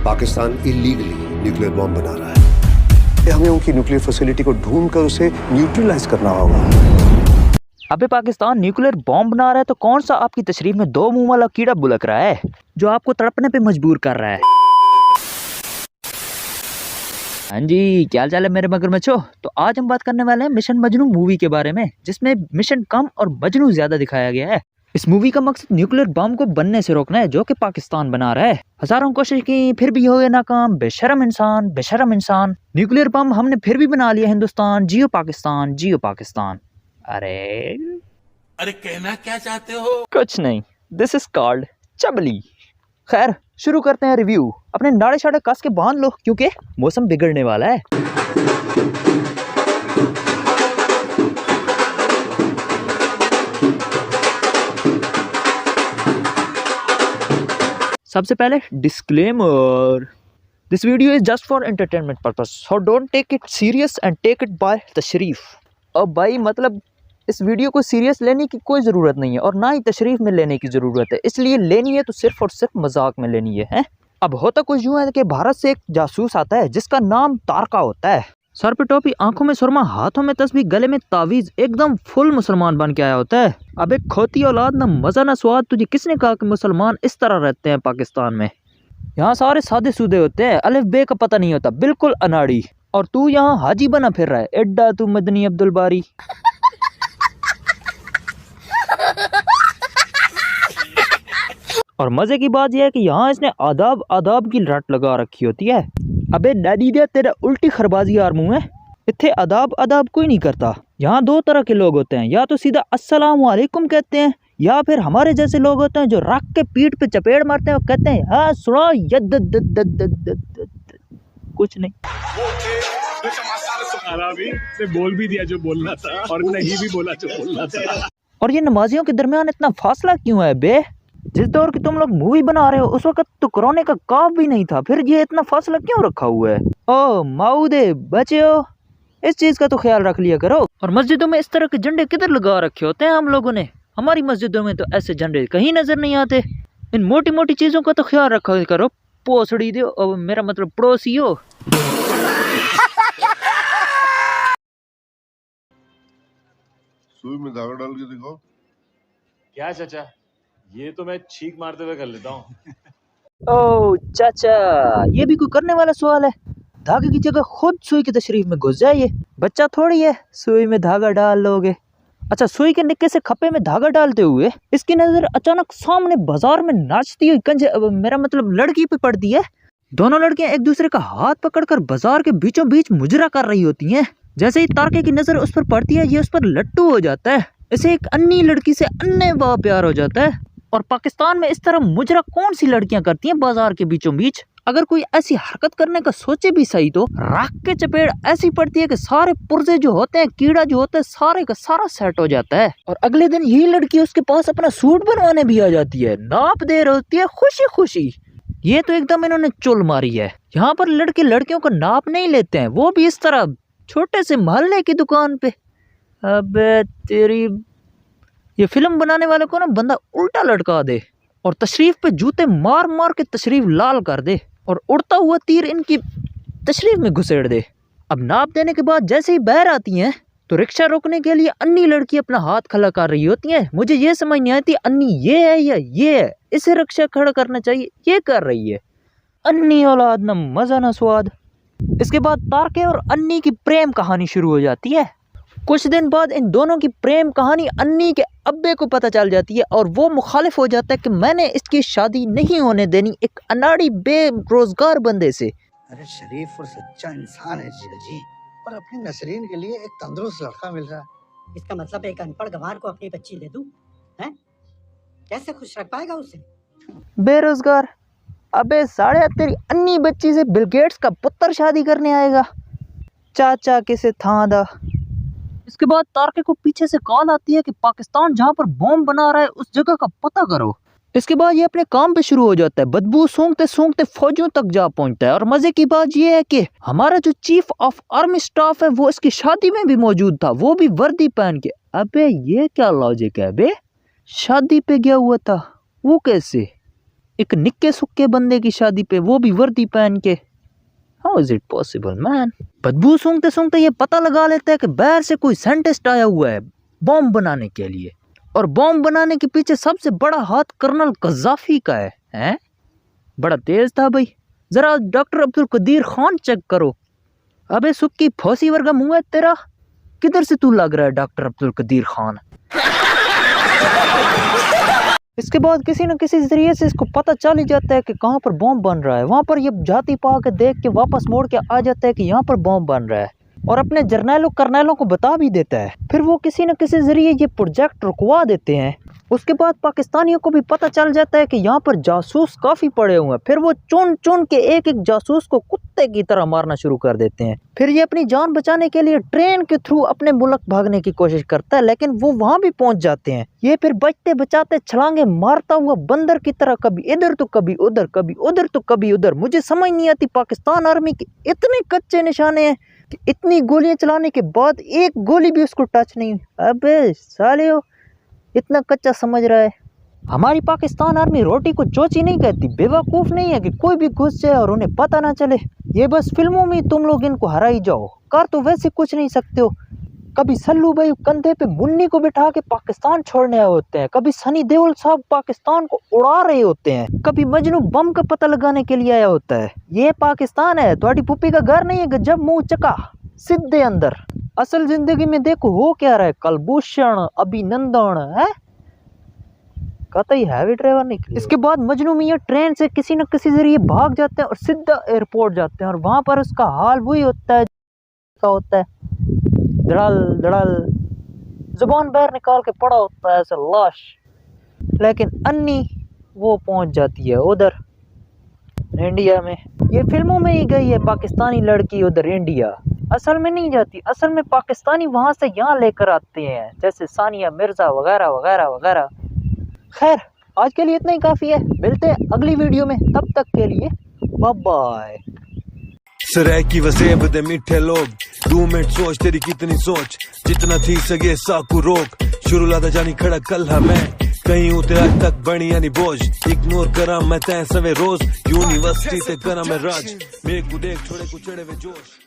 Pakistan illegally nuclear bomb बना रहा है। हमें उनकी न्यूक्लियर फैसिलिटी को ढूंढकर उसे न्यूट्रलाइज करना होगा। अबे पाकिस्तान न्यूक्लियर बॉम्ब बना रहा है तो कौन सा आपकी तशरीफ में दो मुंह वाला कीड़ा बुलक रहा है जो आपको तड़पने पे मजबूर कर रहा है। हाँ जी, क्या हाल चाल है मेरे मगरमच्छों। तो आज हम बात करने वाले हैं मिशन मजनू मूवी के बारे में, जिसमें मिशन कम और मजनू ज्यादा दिखाया गया है। इस मूवी का मकसद न्यूक्लियर बम को बनने से रोकना है, जो कि पाकिस्तान बना रहा है। हजारों कोशिश की फिर भी हो गए नाकाम। बेशरम इंसान, बेशरम इंसान। न्यूक्लियर बम हमने फिर भी बना लिया हिंदुस्तान। जियो पाकिस्तान, जियो पाकिस्तान। अरे कहना क्या चाहते हो? कुछ नहीं, दिस इज कॉल्ड चबली। खैर शुरू करते हैं रिव्यू। अपने नाड़े शाड़े कस के बांध लो क्योंकि मौसम बिगड़ने वाला है। सबसे पहले disclaimer, this video is just for entertainment purpose, so don't take it serious and take it by तशरीफ। अब भाई मतलब इस वीडियो को सीरियस लेने की कोई ज़रूरत नहीं है और ना ही तशरीफ में लेने की ज़रूरत है। इसलिए लेनी है तो सिर्फ और सिर्फ मजाक में लेनी है। अब होता कुछ यूँ है कि भारत से एक जासूस आता है जिसका नाम तारका होता है। सर पे टोपी, आंखों में सुरमा, हाथों में तस्बीह, गले में तावीज़, एकदम फुल मुसलमान बन के आया होता है। अब एक खोती औलाद, ना मज़ा ना स्वाद। तुझे किसने कहा कि मुसलमान इस तरह रहते हैं पाकिस्तान में? यहाँ सारे सादे सूदे होते हैं, अलिफ बे का पता नहीं होता, बिल्कुल अनाड़ी। और तू यहाँ हाजी बना फिर रहा है, एड्डा तू मदनी अब्दुल बारी। और मजे की बात यह है कि यहाँ इसने आदाब आदाब की रट लगा रखी होती है। अबे डैडी दे तेरा उल्टी खरबाजी यार मुंह है। इत्थे आदाब आदाब कोई नहीं करता। यहाँ दो तरह के लोग होते हैं, या तो सीधा अस्सलाम वालेकुम कहते हैं, या फिर हमारे जैसे लोग होते हैं जो रख के पीठ पे चपेड़ मारते हैं और कहते हैं हाँ सुनो कुछ नहीं। बोल भी दिया जो बोलना था और नहीं भी बोला जो बोलना था। और ये नमाजियों के दरमियान इतना फासला क्यों है बे? जिस दौर की तुम लोग मूवी बना रहे हो उस वक्त तो कोरोना का काफ भी नहीं था, फिर ये इतना फासला क्यों रखा हुआ है? ओ माऊदे बच्चों, इस चीज का तो ख्याल रख लिया करो। और मस्जिदों में इस तरह के झंडे किधर लगा रखे होते हैं हम लोगों ने? हमारी मस्जिदों में तो ऐसे झंडे कहीं नजर नहीं आते। इन मोटी मोटी चीजों का तो ख्याल रखा करो। पोसड़ी दो, और मेरा मतलब पड़ोसी हो। सुई में धागा डाल के दिखाओ। क्या चाचा, ये तो मैं छींक मारते हुए कर लेता हूँ। ओ चाचा, ये भी कोई करने वाला सवाल है? धागे की जगह खुद सुई की तशरीफ में घुस जाइए। बच्चा थोड़ी है सुई में धागा डाल लोगे। अच्छा, सुई के निक्के से खप्पे में धागा डालते हुए इसकी नजर अचानक सामने बाजार में नाचती हुई मेरा मतलब लड़की पे पड़ती है। दोनों लड़कियां एक दूसरे का हाथ पकड़कर बाजार के बीचों बीच मुजरा कर रही होती हैं। जैसे ही तारके की नजर उस पर पड़ती है, ये उस पर लट्टू हो जाता है। इसे एक अन्नी लड़की से अन्ने वाह प्यार हो जाता है। और पाकिस्तान में इस तरह मुजरा कौन सी लड़कियां करती हैं बाजार के बीचों बीच? अगर कोई ऐसी हरकत करने का सोचे भी सही तो राख के चपेड़ ऐसी पड़ती है कि सारे पुर्जे जो होते हैं, कीड़ा जो होता है, सारे का सारा सेट हो जाता है। और अगले दिन यही लड़की उसके पास अपना सूट बनवाने भी आ जाती है, नाप दे रही होती है खुशी खुशी। ये तो एकदम इन्होंने चुल मारी है। यहाँ पर लड़के लड़कियों को नाप नहीं लेते हैं, वो भी इस तरह छोटे से मोहल्ले की दुकान पे। अबे तेरी, ये फिल्म बनाने वाले को ना बंदा उल्टा लटका दे और तशरीफ पे जूते मार मार के तशरीफ लाल कर दे और उड़ता हुआ तीर इनकी तशरीफ में घुसेड़ दे। अब नाप देने के बाद जैसे ही बाहर आती हैं तो रिक्शा रोकने के लिए अन्नी लड़की अपना हाथ खड़ा कर रही होती है। मुझे ये समझ नहीं आती अन्नी ये है या ये है, इसे रिक्शा खड़ा करना चाहिए, ये कर रही है। अन्नी औलाद, ना मजा ना स्वाद। इसके बाद तारके और अन्नी की प्रेम कहानी शुरू हो जाती है। कुछ दिन बाद इन दोनों की प्रेम कहानी अन्नी के अब्बे को पता चल जाती है और वो मुखालिफ हो जाता है कि मैंने इसकी शादी नहीं होने देनी एक अनाड़ी बेरोजगार बंदे से। अरे शरीफ और सच्चा इंसान है जी, पर अपनी नसरीन के लिए एक तंदुरुस्त लड़का मिल रहा है। इसका मतलब एक अनपढ़ गंवार को अपनी बच्ची दे दूं? हैं? कैसे खुश रख पाएगा उसे? बेरोजगार, अबे साढ़े तेरी अन्नी बच्ची से बिल गेट्स का पुत्र शादी करने आएगा। चाचा किसे था दा। इसके बाद तारके को पीछे से कॉल आती है कि पाकिस्तान जहां पर बॉम्ब बना रहा है उस जगह का पता करो। इसके बाद ये अपने काम पे शुरू हो जाता है। बदबू सूंघते सूंघते फौजों तक जा पहुंचता है। और मजे की बात ये है कि हमारा जो चीफ ऑफ आर्मी स्टाफ है वो इसकी शादी में भी मौजूद था, वो भी वर्दी पहन के। अबे ये क्या लॉजिक है बे? शादी पे गया हुआ था वो कैसे? एक निक्के सुक्के बंदे की शादी पे, वो भी वर्दी पहन के। How is it possible man? बदबू सूंघते सूंघते ये पता लगा लेता है कि बाहर से कोई साइंटिस्ट आया हुआ है बॉम्ब बनाने के लिए, और बॉम्ब बनाने के पीछे सबसे बड़ा हाथ कर्नल कज़ाफी का है। हैं? बड़ा तेज था भाई। जरा डॉक्टर अब्दुल कदीर खान चेक करो। अबे सुक्की फौसी वर्गा मुंह है तेरा, किधर से तू लग रहा है डॉक्टर अब्दुल कदीर खान? इसके बाद किसी न किसी जरिए से इसको पता चल ही जाता है कि कहाँ पर बॉम्ब बन रहा है। वहाँ पर ये जाति पा के देख के वापस मोड़ के आ जाता है कि यहाँ पर बॉम्ब बन रहा है, और अपने जर्नैलों कर्नैलों को बता भी देता है। फिर वो किसी न किसी जरिए ये प्रोजेक्ट रुकवा देते हैं। उसके बाद पाकिस्तानियों को भी पता चल जाता है कि यहाँ पर जासूस काफ़ी पड़े हुए हैं। फिर वो चुन चुन के एक एक जासूस को कुत्ते की तरह मारना शुरू कर देते हैं। फिर ये अपनी जान बचाने के लिए ट्रेन के थ्रू अपने मुल्क भागने की कोशिश करता है, लेकिन वो वहाँ भी पहुँच जाते हैं। ये फिर बचते बचाते छलांगे मारता हुआ बंदर की तरह कभी इधर तो कभी उधर, कभी उधर तो कभी उधर। मुझे समझ नहीं आती पाकिस्तान आर्मी के इतने कच्चे निशाने हैं कि इतनी गोलियां चलाने के बाद एक गोली भी उसको टच नहीं। अबे सालियो, इतना कच्चा समझ रहा है। हमारी पाकिस्तान आर्मी रोटी को चोची नहीं कहती, बेवकूफ़ नहीं है कि कोई भी घुस जाए और उन्हें पता ना चले। ये बस फिल्मों में तुम लोग इनको हरा ही जाओ, कर तो वैसे कुछ नहीं सकते हो। कभी सल्लू भाई कंधे पे मुन्नी को बिठा के पाकिस्तान छोड़ने आए होते हैं, कभी सनी देओल साहब पाकिस्तान को उड़ा रहे होते हैं, कभी मजनू बम का पता लगाने के लिए आया होता है। ये पाकिस्तान है, तुम्हारी पुप्पी का घर नहीं है कि जब मुंह चका सीधे अंदर। असल जिंदगी में देखो हो क्या रहा है, कलभूषण अभिनंदन है, कतई हैवी ड्राइवर नहीं। इसके बाद मजनू मियां ट्रेन से किसी न किसी जरिए भाग जाते हैं और सीधा एयरपोर्ट जाते हैं, और वहां पर उसका हाल वही होता है धड़ाल धड़ाल जुबान बाहर निकाल के पड़ा होता है ऐसा लाश। लेकिन अन्नी वो पहुंच जाती है उधर इंडिया में। ये फिल्मों में ही गई है पाकिस्तानी लड़की उधर इंडिया, असल में नहीं जाती। असल में पाकिस्तानी वहां से यहाँ लेकर आते हैं, जैसे सानिया मिर्जा वगैरह वगैरह वगैरह। खैर आज के लिए इतना ही काफ़ी है, मिलते हैं अगली वीडियो में, तब तक के लिए बाय बाय। सराय की वसेब दे मीठे लोग, 2 मिनट सोच तेरी कितनी सोच, जितना थी सगे साकू रोक, शुरू लादा जानी खड़ा कल मैं, कहीं उते आज तक बनी यानी बोझ, इग्नोर करा मैं तय सवे रोज, यूनिवर्सिटी ते करा मैं राज, मेरे को देख छोड़े को चढ़े वे जोश।